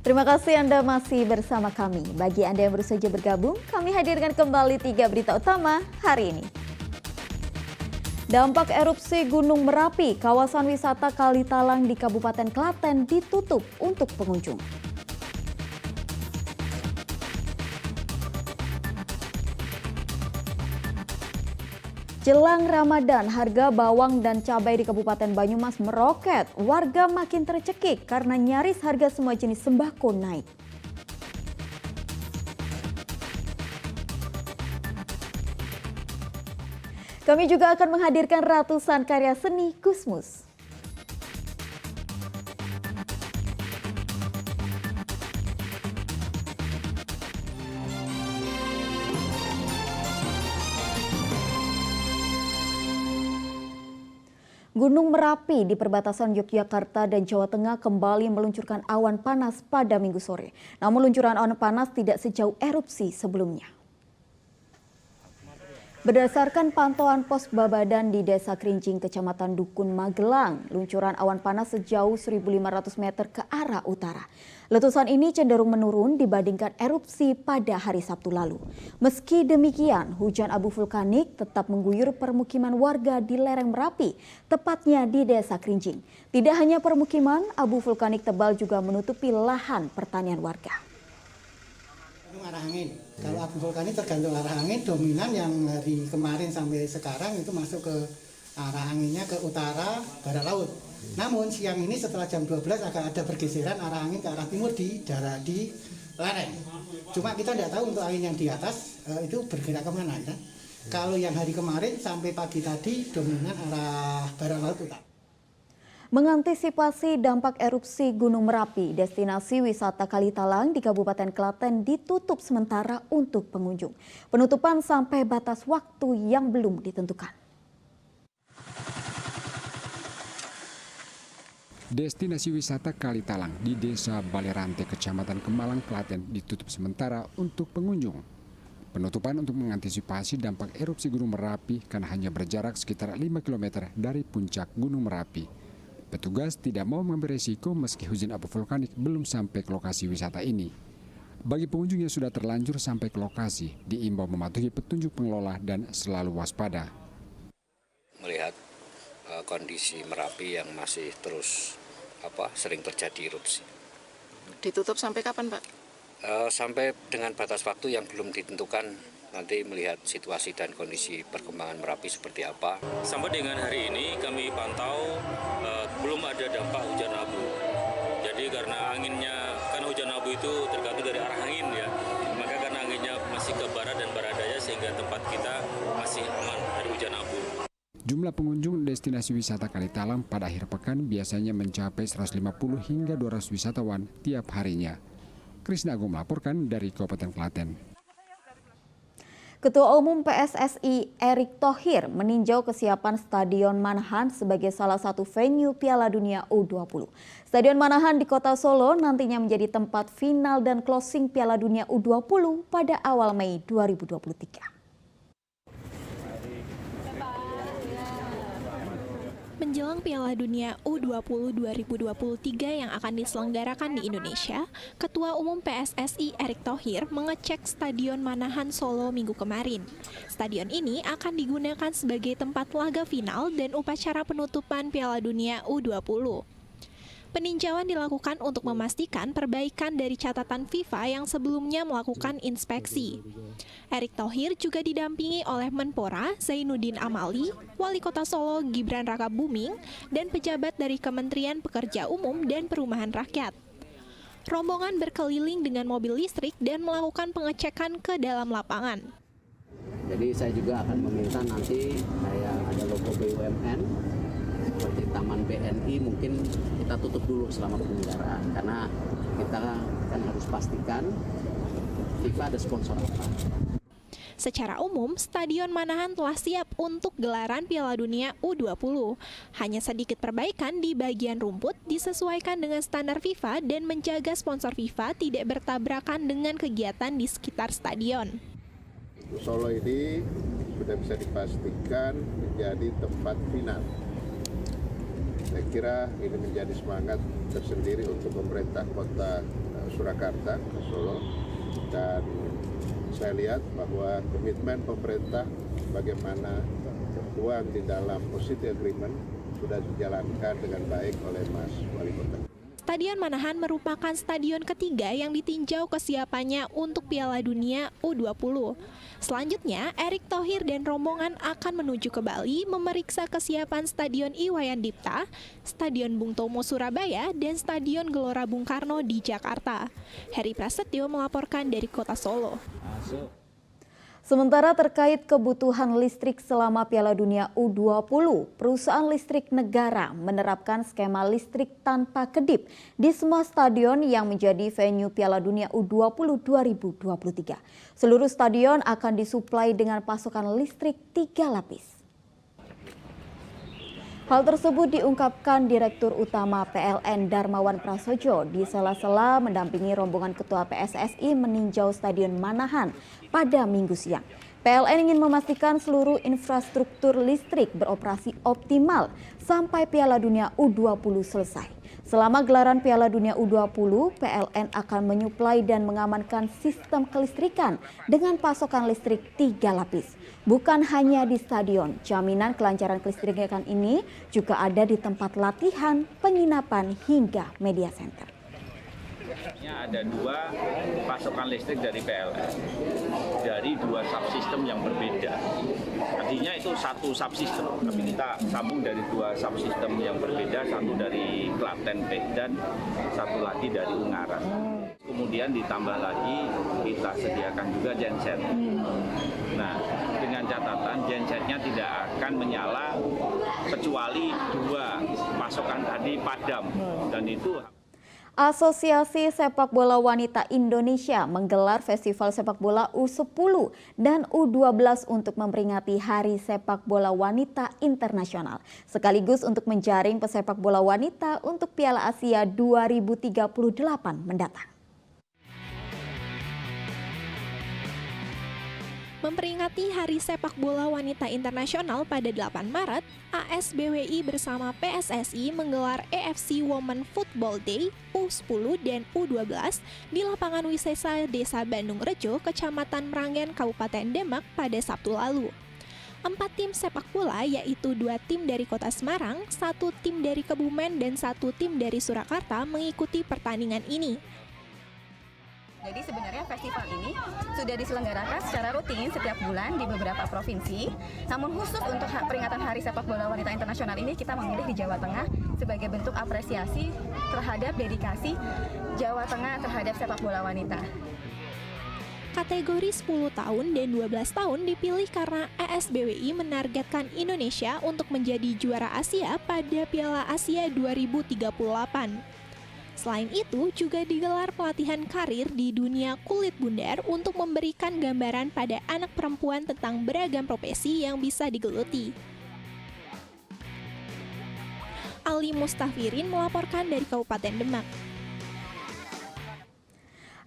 Terima kasih Anda masih bersama kami. Bagi Anda yang baru saja bergabung, kami hadirkan kembali 3 berita utama hari ini. Dampak erupsi Gunung Merapi, kawasan wisata Kalitalang di Kabupaten Klaten ditutup untuk pengunjung. Jelang Ramadan, harga bawang dan cabai di Kabupaten Banyumas meroket. Warga makin tercekik karena nyaris harga semua jenis sembako naik. Kami juga akan menghadirkan ratusan karya seni Gusmus. Gunung Merapi di perbatasan Yogyakarta dan Jawa Tengah kembali meluncurkan awan panas pada Minggu sore. Namun luncuran awan panas tidak sejauh erupsi sebelumnya. Berdasarkan pantauan pos Babadan di Desa Kerinjing, Kecamatan Dukun Magelang, luncuran awan panas sejauh 1.500 meter ke arah utara. Letusan ini cenderung menurun dibandingkan erupsi pada hari Sabtu lalu. Meski demikian, hujan abu vulkanik tetap mengguyur permukiman warga di lereng Merapi, tepatnya di Desa Kerinjing. Tidak hanya permukiman, abu vulkanik tebal juga menutupi lahan pertanian warga. Arah angin. Kalau abu vulkanik tergantung arah angin, dominan yang hari kemarin sampai sekarang itu masuk ke arah anginnya ke utara barat laut. Namun siang ini setelah jam 12 akan ada pergeseran arah angin ke arah timur di lereng. Cuma kita tidak tahu untuk angin yang di atas itu bergerak kemana ya. Kalau yang hari kemarin sampai pagi tadi dominan arah barat laut utara. Mengantisipasi dampak erupsi Gunung Merapi, destinasi wisata Kalitalang di Kabupaten Klaten ditutup sementara untuk pengunjung. Penutupan sampai batas waktu yang belum ditentukan. Destinasi wisata Kalitalang di Desa Balerante, Kecamatan Kemalang, Klaten ditutup sementara untuk pengunjung. Penutupan untuk mengantisipasi dampak erupsi Gunung Merapi karena hanya berjarak sekitar 5 km dari puncak Gunung Merapi. Petugas tidak mau mengambil resiko meski hujan abu vulkanik belum sampai ke lokasi wisata ini. Bagi pengunjung yang sudah terlanjur sampai ke lokasi, diimbau mematuhi petunjuk pengelola dan selalu waspada. Melihat kondisi Merapi yang masih terus sering terjadi erupsi. Ditutup sampai kapan, Pak? Sampai dengan batas waktu yang belum ditentukan, nanti melihat situasi dan kondisi perkembangan Merapi seperti apa. Sampai dengan hari ini kami pantau belum ada dampak hujan abu. Jadi karena hujan abu itu tergantung dari arah angin ya. Maka karena anginnya masih ke barat dan barat daya sehingga tempat kita masih aman dari hujan abu. Jumlah pengunjung destinasi wisata Kalitalang pada akhir pekan biasanya mencapai 150 hingga 200 wisatawan tiap harinya. Krisna Agung melaporkan dari Kabupaten Klaten. Ketua Umum PSSI Erick Thohir meninjau kesiapan Stadion Manahan sebagai salah satu venue Piala Dunia U20. Stadion Manahan di Kota Solo nantinya menjadi tempat final dan closing Piala Dunia U20 pada awal Mei 2023. Menjelang Piala Dunia U20 2023 yang akan diselenggarakan di Indonesia, Ketua Umum PSSI Erick Thohir mengecek Stadion Manahan Solo minggu kemarin. Stadion ini akan digunakan sebagai tempat laga final dan upacara penutupan Piala Dunia U20. Peninjauan dilakukan untuk memastikan perbaikan dari catatan FIFA yang sebelumnya melakukan inspeksi. Erick Thohir juga didampingi oleh Menpora Zainuddin Amali, Wali Kota Solo Gibran Rakabuming, dan pejabat dari Kementerian Pekerja Umum dan Perumahan Rakyat. Rombongan berkeliling dengan mobil listrik dan melakukan pengecekan ke dalam lapangan. Jadi saya juga akan meminta nanti kayak ada logo BUMN, seperti Taman BNI mungkin kita tutup dulu selama penyelenggaraan karena kita kan harus pastikan FIFA ada sponsor apa. Secara umum, Stadion Manahan telah siap untuk gelaran Piala Dunia U20. Hanya sedikit perbaikan di bagian rumput disesuaikan dengan standar FIFA dan menjaga sponsor FIFA tidak bertabrakan dengan kegiatan di sekitar stadion. Solo ini sudah bisa dipastikan menjadi tempat final. Saya kira ini menjadi semangat tersendiri untuk pemerintah kota Surakarta, ke Solo, dan saya lihat bahwa komitmen pemerintah bagaimana tertuang di dalam positive agreement sudah dijalankan dengan baik oleh Mas Wali Kota. Stadion Manahan merupakan stadion ketiga yang ditinjau kesiapannya untuk Piala Dunia U20. Selanjutnya, Erick Thohir dan rombongan akan menuju ke Bali memeriksa kesiapan Stadion Iwayan Dipta, Stadion Bung Tomo Surabaya, dan Stadion Gelora Bung Karno di Jakarta. Heri Prasetyo melaporkan dari Kota Solo. Sementara terkait kebutuhan listrik selama Piala Dunia U20, perusahaan listrik negara menerapkan skema listrik tanpa kedip di semua stadion yang menjadi venue Piala Dunia U20 2023. Seluruh stadion akan disuplai dengan pasokan listrik 3 lapis. Hal tersebut diungkapkan Direktur Utama PLN Darmawan Prasojo di sela-sela mendampingi rombongan Ketua PSSI meninjau Stadion Manahan pada Minggu siang. PLN ingin memastikan seluruh infrastruktur listrik beroperasi optimal sampai Piala Dunia U20 selesai. Selama gelaran Piala Dunia U20, PLN akan menyuplai dan mengamankan sistem kelistrikan dengan pasokan listrik 3 lapis. Bukan hanya di stadion, jaminan kelancaran kelistrikan ini juga ada di tempat latihan, penginapan, hingga media center. Ada 2 pasokan listrik dari PLN, dari 2 subsistem yang berbeda. Artinya itu 1 subsistem, tapi kita sambung dari 2 subsistem yang berbeda, 1 dari Klaten dan 1 lagi dari Ungaran. Kemudian ditambah lagi kita sediakan juga genset. Nah, dengan catatan gensetnya tidak akan menyala kecuali 2 pasokan tadi padam, dan itu. Asosiasi Sepak Bola Wanita Indonesia menggelar Festival Sepak Bola U10 dan U12 untuk memperingati Hari Sepak Bola Wanita Internasional, sekaligus untuk menjaring pesepak bola wanita untuk Piala Asia 2038 mendatang. Memperingati Hari Sepak Bola Wanita Internasional pada 8 Maret, ASBWI bersama PSSI menggelar AFC Women Football Day U10 dan U12 di lapangan Wisesa Desa Bandung Rejo, Kecamatan Meranggen, Kabupaten Demak pada Sabtu lalu. 4 tim sepak bola, yaitu 2 tim dari Kota Semarang, 1 tim dari Kebumen, dan 1 tim dari Surakarta mengikuti pertandingan ini. Jadi sebenarnya festival ini sudah diselenggarakan secara rutin setiap bulan di beberapa provinsi. Namun khusus untuk peringatan Hari Sepak Bola Wanita Internasional ini kita memilih di Jawa Tengah sebagai bentuk apresiasi terhadap dedikasi Jawa Tengah terhadap sepak bola wanita. Kategori 10 tahun dan 12 tahun dipilih karena ASBWI menargetkan Indonesia untuk menjadi juara Asia pada Piala Asia 2038. Selain itu, juga digelar pelatihan karir di dunia kulit bundar untuk memberikan gambaran pada anak perempuan tentang beragam profesi yang bisa digeluti. Ali Mustafirin melaporkan dari Kabupaten Demak.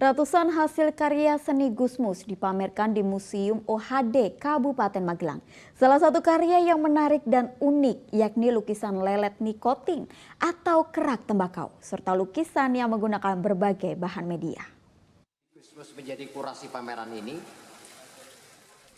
Ratusan hasil karya seni Gusmus dipamerkan di Museum OHD Kabupaten Magelang. Salah satu karya yang menarik dan unik yakni lukisan lelet nikotin atau kerak tembakau, serta lukisan yang menggunakan berbagai bahan media. Gusmus menjadi kurasi pameran ini.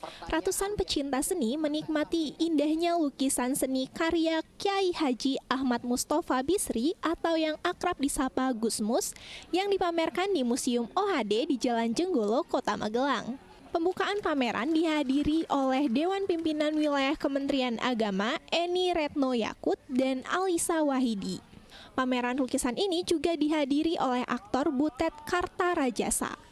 Ratusan pecinta seni menikmati indahnya lukisan seni karya Kyai Haji Ahmad Mustofa Bisri atau yang akrab disapa Gusmus yang dipamerkan di Museum OHD di Jalan Jenggolo, Kota Magelang. Pembukaan pameran dihadiri oleh Dewan Pimpinan Wilayah Kementerian Agama Eni Retno Yakut dan Alisa Wahidi. Pameran lukisan ini juga dihadiri oleh aktor Butet Kartarajasa.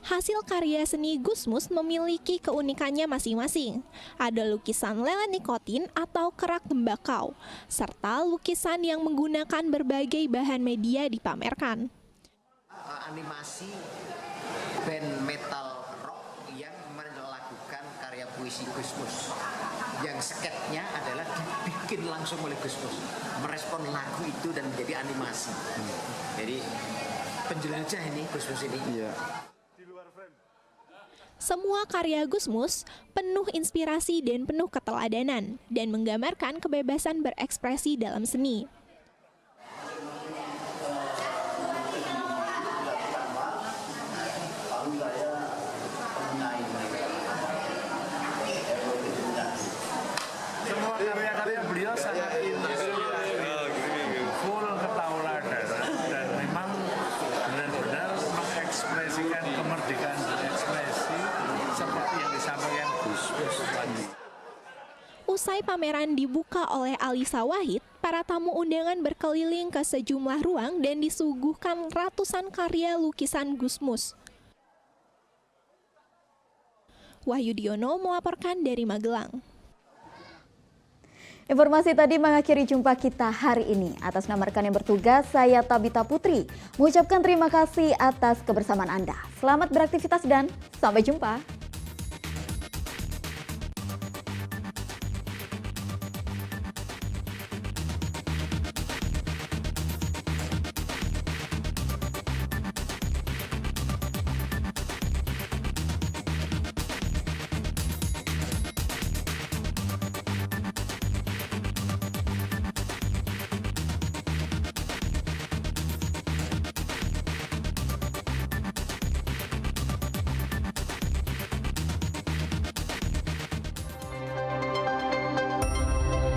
Hasil karya seni Gusmus memiliki keunikannya masing-masing. Ada lukisan lelet nikotin atau kerak tembakau, serta lukisan yang menggunakan berbagai bahan media dipamerkan. Animasi band metal rock yang melakukan karya puisi Gusmus. Yang sketnya adalah dibikin langsung oleh Gusmus, merespon lagu itu dan menjadi animasi. Jadi penjelajah ini Gusmus ini. Iya. Semua karya Gusmus penuh inspirasi dan penuh keteladanan dan menggambarkan kebebasan berekspresi dalam seni. Usai pameran dibuka oleh Alisa Wahid, para tamu undangan berkeliling ke sejumlah ruang dan disuguhkan ratusan karya lukisan Gusmus. Wahyu Diono melaporkan dari Magelang. Informasi tadi mengakhiri jumpa kita hari ini. Atas nama rekan yang bertugas, saya Tabita Putri mengucapkan terima kasih atas kebersamaan Anda. Selamat beraktivitas dan sampai jumpa.